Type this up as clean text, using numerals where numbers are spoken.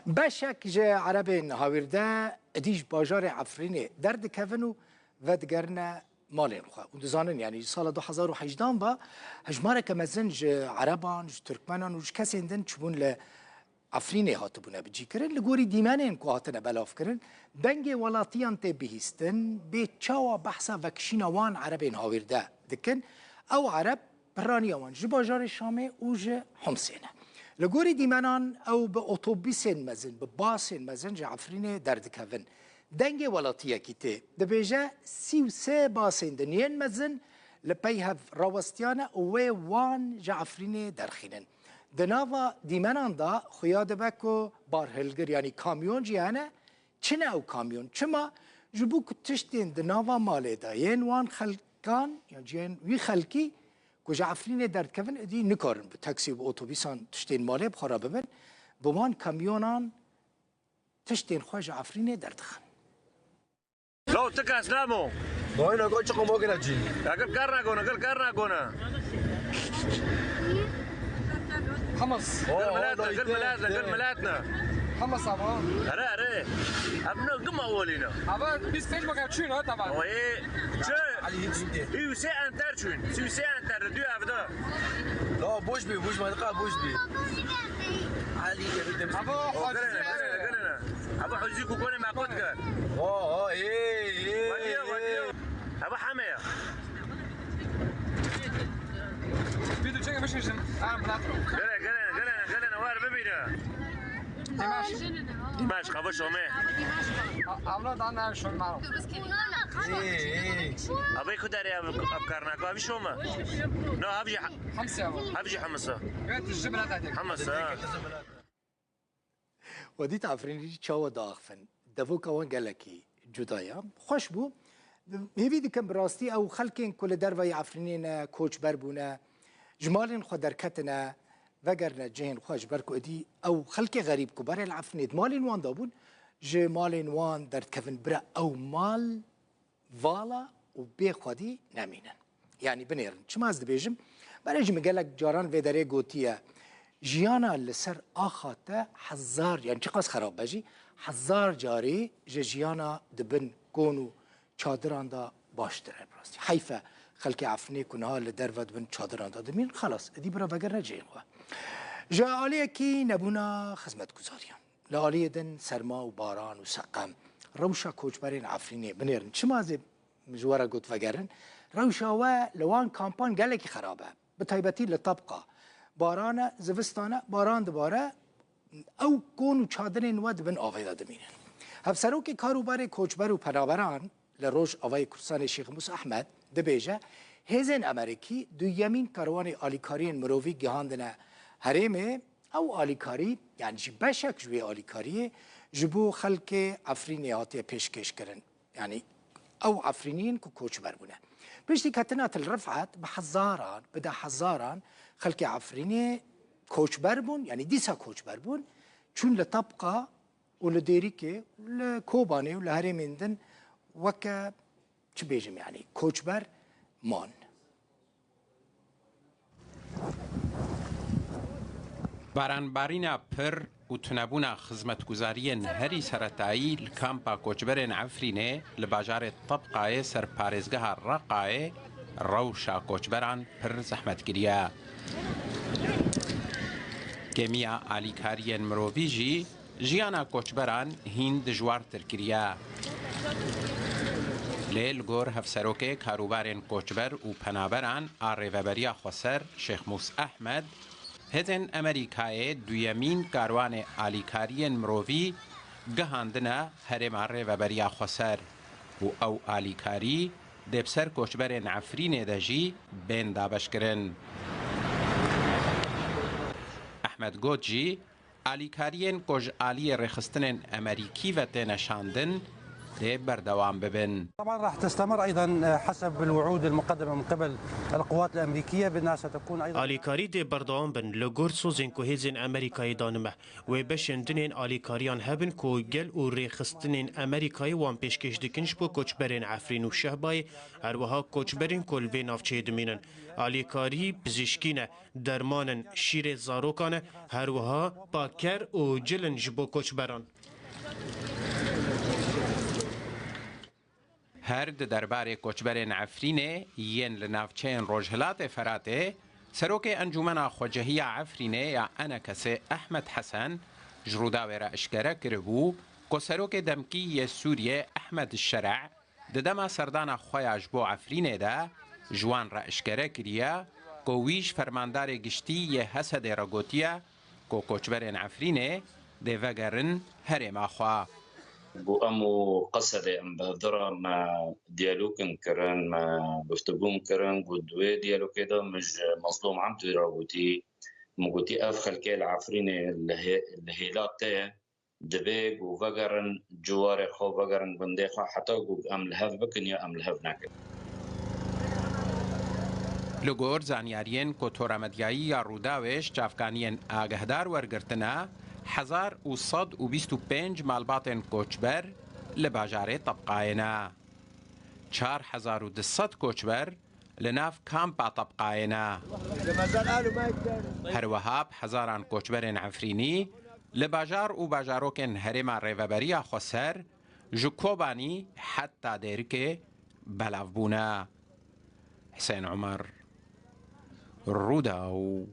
باشک جه عربین هاویرده ادیش باجار عفرینه درد کفنو و دگرنه مالین خواه و دزانن یعنی سال 2018 با هجماره که مزنج عربان ترکمنان و کسی اندن چبون ل عفرینه هاتو بونه بجی کرن لگوری دیمانین که هاتنه بلاف کرن دنگ ولاتیان تی بهیستن به چاوا بحثا وکشین وان عربین هاویرده دکن او عرب برانی وان جه باجار شامه و جه حمسینه لگوری دیمانان او به اتوبیسین مزن به باسین مزن جه عفرینه درد کفن دنگ ولاتیه کیته دبیجه 33 باسین دنین مزن لپی هف راوستیانه و وان جه عفرینه درخینن دناوا دیمنان دا خویاده بکو بارهلگر یعنی کامیون جیانه چنه او کامیون چما جبو کتشتین دناوا ماله دا ین وان خلکان یعنی جیان وی خلکی کجا عفرینه درد کفن ادی نکارن به تاکسی و اتوبیسان تشتین ماله بخورا ببن بوان کامیونان تشتین خواج عفرینه درد خن لو تكاس نامو وين اقول شكو موقنا جي اقل كارنا قونا اقل كارنا قونا حمص قل ملاتنا حمص ابا اري ابنا قم اولينا ابا بيس فيش بقى تشين طبعا وي شو علي يجي يوسي انتر شون يوسي انتر دو افدا لا بوش ما دقا بوش بي علي يردم ابا قلنا ابو حزيكو كوني ما قد قال ايه وديو ابو حميه بيدو تشيك مش اعمل بلاترو قلنا وار ببينا دمشق ابو شومي اولاد انا شو معه ابي خداري افكارنا ابي شوما نو ابجي حمصه الجبنه تاعتك حمصه ودیت عفرینی چاو داغفن دفو کوان گلکی جدایا خوش بو هیوی دکم براستی او خلکین کل دروی عفرینین کوچ بربونه جمالین خود درکتنه وگرنه جهن خوش برکو ادی او خلک غریب کو برای العفرینید مالین وان دابون جمالین وان درد کفن برا او مال والا و بی خودی نمینن یعنی بنیرن چما از دبیجم برای جمع گلک جاران ویدره گوتیه جیانا لسر آخاته هزار یعنی چقدر خراب بجی هزار جاری جیانا دبن گونو چادران دا باشتره براستی حیفه خلق عفنی کنها لدر و دبن چادران دا دمین خلاص ادی برا وگر نجین خواه جا آلیه کی نبونا خدمت گذاریان لآلیه دن سرما و باران و سقم روشا کوچبرین عفرینی بنیرن چما از مجوره گوت وگرن روشا و لوان کامپان گلکی خرابه بطیبتی لطبقه باران زوستانه باران دوباره او کون و چادرین و دبن آویدا دمینن هفسرو که کاروبار کوچبر و پنابران لروش آوای کرسان شیخ موسی احمد دبیجه هزین امریکی دو یمین کاروان آلیکارین مرووی گهاندنه هرمه او آلیکاری یعنی جی بشک جوی آلیکاری جبو خلق عفرینی هاتی پیشکش کرن یعنی او عفرینین که کوچبر بونه بشتی کتنات الرفعت بحزاران بدا حزاران خلق عفرینی کوچبر بون یعنی دیسا کوچبر بون چون لطبقه و لدیریکه و لکوبانه و لهرمندن وکا چه بیجم یعنی کوچبر مان بارانبارین پر و تنبون خدمتگزاری هری سرطایی لکامپا کوچبرین عفرینه لباجار طبقه سرپارزگاه رقایه روشا کوچبران پر زحمت گریه گمیا آلیکارین مروویجی جیانا کوچبران هین دجوار ترکریه لیل گور هفسروک کاروبارین کوچبر و پنابران آریوبریا خسر شیخ موسی احمد هزن امریکای دویمین کاروان آلیکارین مرووی گهاندنه هرم آریوبریا خسر و او آلیکاری دبسر کوچبرین عفرین دجی بین دابش کرن احمد گوجی آلیکارین کج آلی رخستن امریکی و تنشاندن دي بردوام ببن. طبعا راح تستمر ايضا حسب الوعود المقدمه من قبل القوات الامريكيه بانها ستكون ايضا آلیکاری دی بردوام بن لگور سوزن که هزین امریکایی دانمه و بشندنین آلیکاریان هبن که گل و ریخستنین امریکایی وان پیشکش دکنش بو کوچبرین عفرین و شهبای هروها کوچبرین کلوی نافچه دمینن آلیکاری پزشکینه درمانن شیر زاروکانه هروها باکر و جلن جبو کوچبران. هر درباره کوچبرین عفرینه ین لنافچین روجهلات فراته سروک انجمن خوجهی عفرینه یا انکس احمد حسن جرودا و اشکره کربو که سروک دمکی سوریه احمد الشرع ددما سردان خویاج بو عفرینه ده جوان را اشکره کریا که ویش فرماندار گشتی حسد رگوتیا که کوچبرین عفرینه ده وگرن هرما خواه. بو امو قصدي ام بهدرة ما ديالوكن كرن ما بفتقوم كرن قدوه ديالو كده مش مظلوم عم تراغوتي مقوتي اف خلكي العفريني الهيلات تيه دبيق وفقرن جواري خو فقرن بنديخو حتى قوب ام لهف بكن يا ام لهف ناكن. لگور زانیارین که تورامدیایی یا روداوش جافکانین آگهدار ورگرتنا 1125 مالباتن کوچبر لباجاره طبقاینا 4200 کوچبر لناف کامپا طبقاینا هر وهاب هزاران کوچبرن عفرینی لباجار و باجاروکن هرما ریوبریا خسر جکوبانی حتی دیرکه بلافبونا. حسين عمر، روداو.